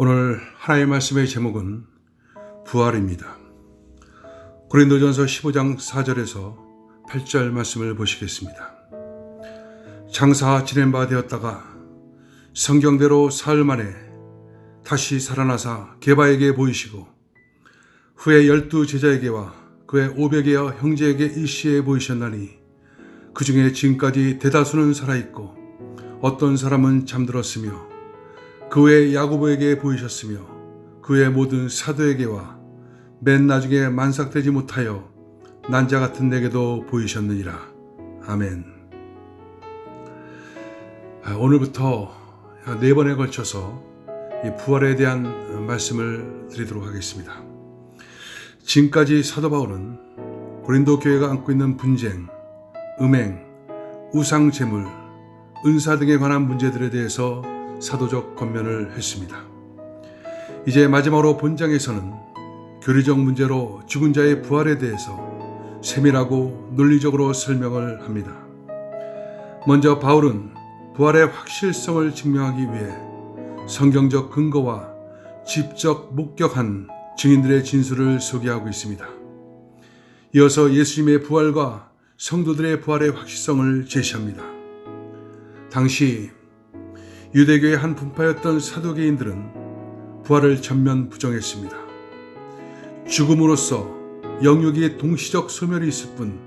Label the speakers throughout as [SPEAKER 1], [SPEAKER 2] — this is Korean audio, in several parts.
[SPEAKER 1] 오늘 하나님의 말씀의 제목은 부활입니다. 고린도전서 15장 4절에서 8절 말씀을 보시겠습니다. 장사 지낸 바 되었다가 성경대로 사흘 만에 다시 살아나사 게바에게 보이시고 후에 12 제자에게와 그의 500여 형제에게 일시에 보이셨나니 그 중에 지금까지 대다수는 살아있고 어떤 사람은 잠들었으며 그 외에 야고보에게 보이셨으며 그 외 모든 사도에게와 맨 나중에 만삭되지 못하여 난자 같은 내게도 보이셨느니라. 아멘. 오늘부터 4번에 걸쳐서 이 부활에 대한 말씀을 드리도록 하겠습니다. 지금까지 사도 바울은 고린도 교회가 안고 있는 분쟁, 음행, 우상 제물, 은사 등에 관한 문제들에 대해서 사도적 권면을 했습니다. 이제 마지막으로 본장에서는 교리적 문제로 죽은 자의 부활에 대해서 세밀하고 논리적으로 설명을 합니다. 먼저 바울은 부활의 확실성을 증명하기 위해 성경적 근거와 직접 목격한 증인들의 진술을 소개하고 있습니다. 이어서 예수님의 부활과 성도들의 부활의 확실성을 제시합니다. 당시 유대교의 한 분파였던 사두개인들은 부활을 전면 부정했습니다. 죽음으로써 영육이 동시적 소멸이 있을 뿐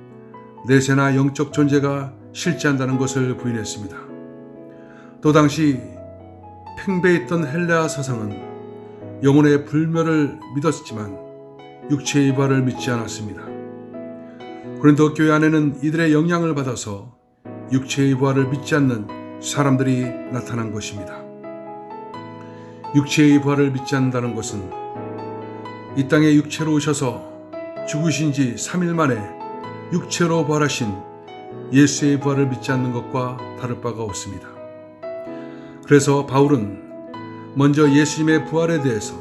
[SPEAKER 1] 내세나 영적 존재가 실제한다는 것을 부인했습니다. 또 당시 팽배했던 헬레아 사상은 영혼의 불멸을 믿었지만 육체의 부활을 믿지 않았습니다. 고린도 교회 안에는 이들의 영향을 받아서 육체의 부활을 믿지 않는 사람들이 나타난 것입니다. 육체의 부활을 믿지 않는다는 것은 이 땅에 육체로 오셔서 죽으신 지 3일 만에 육체로 부활하신 예수의 부활을 믿지 않는 것과 다를 바가 없습니다. 그래서 바울은 먼저 예수님의 부활에 대해서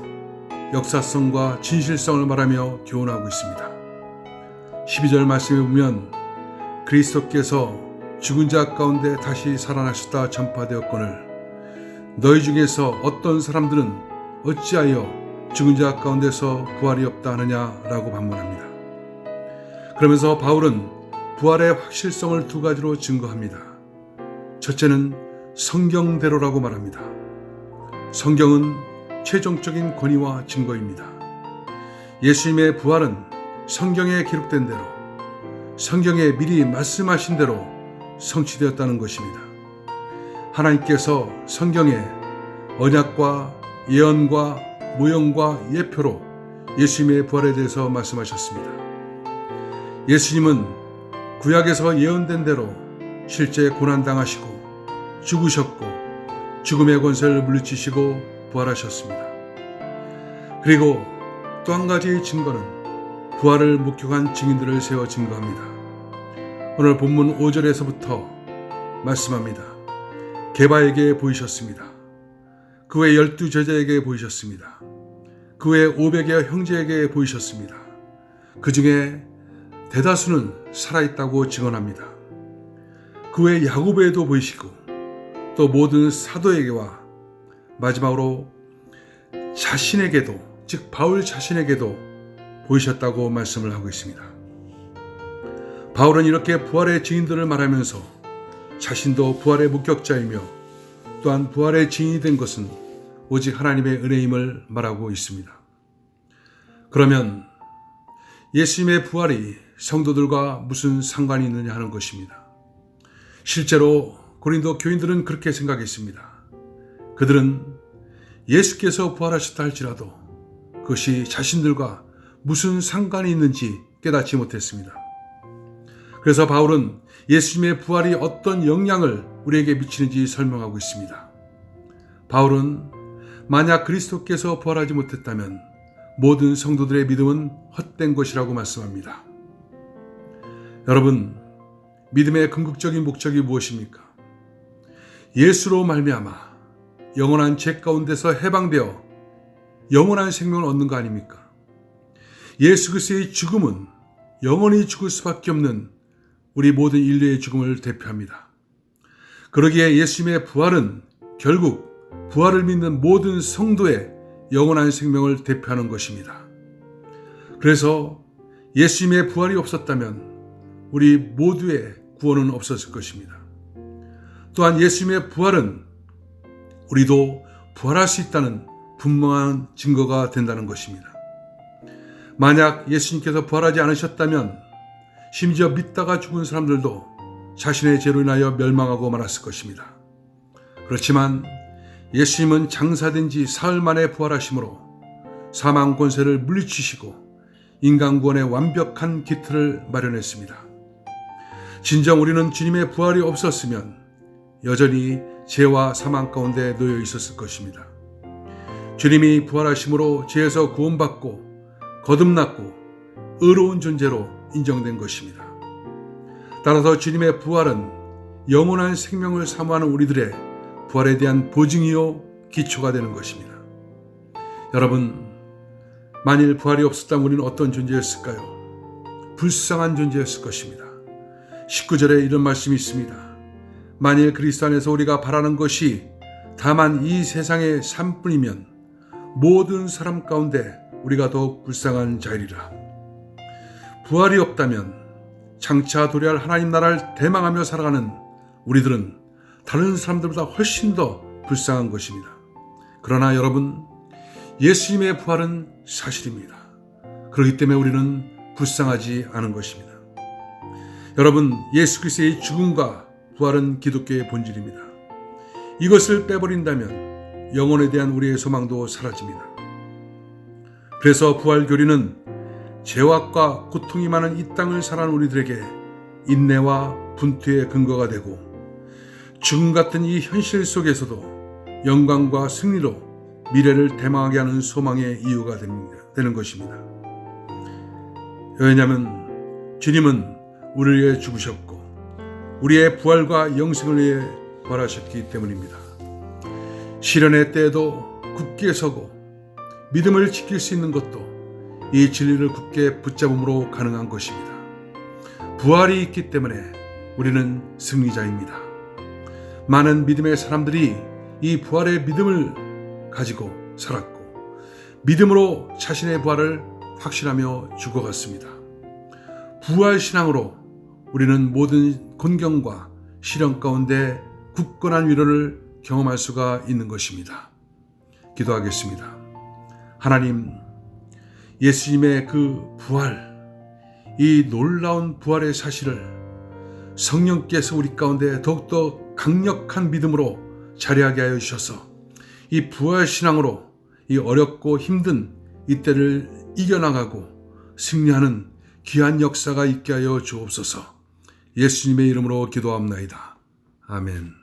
[SPEAKER 1] 역사성과 진실성을 말하며 교훈하고 있습니다. 12절 말씀에 보면 그리스도께서 죽은 자 가운데 다시 살아나셨다 전파되었거늘 너희 중에서 어떤 사람들은 어찌하여 죽은 자 가운데서 부활이 없다 하느냐라고 반문합니다. 그러면서 바울은 부활의 확실성을 2가지로 증거합니다. 첫째는 성경대로라고 말합니다. 성경은 최종적인 권위와 증거입니다. 예수님의 부활은 성경에 기록된 대로 성경에 미리 말씀하신 대로 성취되었다는 것입니다. 하나님께서 성경에 언약과 예언과 모형과 예표로 예수님의 부활에 대해서 말씀하셨습니다. 예수님은 구약에서 예언된 대로 실제 고난당하시고 죽으셨고 죽음의 권세를 물리치시고 부활하셨습니다. 그리고 또 한 가지의 증거는 부활을 목격한 증인들을 세워 증거합니다. 오늘 본문 5절에서부터 말씀합니다. 게바에게 보이셨습니다. 그 외 12 제자에게 보이셨습니다. 그 외 500여 형제에게 보이셨습니다. 그 중에 대다수는 살아있다고 증언합니다. 그 외 야고보에도 보이시고 또 모든 사도에게와 마지막으로 자신에게도, 즉 바울 자신에게도 보이셨다고 말씀을 하고 있습니다. 바울은 이렇게 부활의 증인들을 말하면서 자신도 부활의 목격자이며 또한 부활의 증인이 된 것은 오직 하나님의 은혜임을 말하고 있습니다. 그러면 예수님의 부활이 성도들과 무슨 상관이 있느냐 하는 것입니다. 실제로 고린도 교인들은 그렇게 생각했습니다. 그들은 예수께서 부활하셨다 할지라도 그것이 자신들과 무슨 상관이 있는지 깨닫지 못했습니다. 그래서 바울은 예수님의 부활이 어떤 영향을 우리에게 미치는지 설명하고 있습니다. 바울은 만약 그리스도께서 부활하지 못했다면 모든 성도들의 믿음은 헛된 것이라고 말씀합니다. 여러분, 믿음의 궁극적인 목적이 무엇입니까? 예수로 말미암아 영원한 죄 가운데서 해방되어 영원한 생명을 얻는 거 아닙니까? 예수 그리스도의 죽음은 영원히 죽을 수밖에 없는 우리 모든 인류의 죽음을 대표합니다. 그러기에 예수님의 부활은 결국 부활을 믿는 모든 성도의 영원한 생명을 대표하는 것입니다. 그래서 예수님의 부활이 없었다면 우리 모두의 구원은 없었을 것입니다. 또한 예수님의 부활은 우리도 부활할 수 있다는 분명한 증거가 된다는 것입니다. 만약 예수님께서 부활하지 않으셨다면 심지어 믿다가 죽은 사람들도 자신의 죄로 인하여 멸망하고 말았을 것입니다. 그렇지만 예수님은 장사된 지 사흘 만에 부활하심으로 사망 권세를 물리치시고 인간 구원의 완벽한 기틀을 마련했습니다. 진정 우리는 주님의 부활이 없었으면 여전히 죄와 사망 가운데 놓여 있었을 것입니다. 주님이 부활하심으로 죄에서 구원받고 거듭났고 의로운 존재로 인정된 것입니다. 따라서 주님의 부활은 영원한 생명을 사모하는 우리들의 부활에 대한 보증이요 기초가 되는 것입니다. 여러분, 만일 부활이 없었다면 우리는 어떤 존재였을까요? 불쌍한 존재였을 것입니다. 19절에 이런 말씀이 있습니다. 만일 그리스도 안에서 우리가 바라는 것이 다만 이 세상의 삶뿐이면 모든 사람 가운데 우리가 더욱 불쌍한 자이리라. 부활이 없다면 장차 도래할 하나님 나라를 대망하며 살아가는 우리들은 다른 사람들보다 훨씬 더 불쌍한 것입니다. 그러나 여러분, 예수님의 부활은 사실입니다. 그렇기 때문에 우리는 불쌍하지 않은 것입니다. 여러분, 예수 그리스도의 죽음과 부활은 기독교의 본질입니다. 이것을 빼버린다면 영혼에 대한 우리의 소망도 사라집니다. 그래서 부활교리는 죄악과 고통이 많은 이 땅을 살아가는 우리들에게 인내와 분투의 근거가 되고 죽음 같은 이 현실 속에서도 영광과 승리로 미래를 대망하게 하는 소망의 이유가 되는 것입니다. 왜냐하면 주님은 우리를 위해 죽으셨고 우리의 부활과 영생을 위해 부활하셨기 때문입니다. 시련의 때에도 굳게 서고 믿음을 지킬 수 있는 것도 이 진리를 굳게 붙잡음으로 가능한 것입니다. 부활이 있기 때문에 우리는 승리자입니다. 많은 믿음의 사람들이 이 부활의 믿음을 가지고 살았고 믿음으로 자신의 부활을 확신하며 죽어갔습니다. 부활신앙으로 우리는 모든 곤경과 시련 가운데 굳건한 위로를 경험할 수가 있는 것입니다. 기도하겠습니다. 하나님, 예수님의 그 부활, 이 놀라운 부활의 사실을 성령께서 우리 가운데 더욱더 강력한 믿음으로 자리하게 하여 주셔서 이 부활신앙으로 이 어렵고 힘든 이때를 이겨나가고 승리하는 귀한 역사가 있게 하여 주옵소서. 예수님의 이름으로 기도합나이다. 아멘.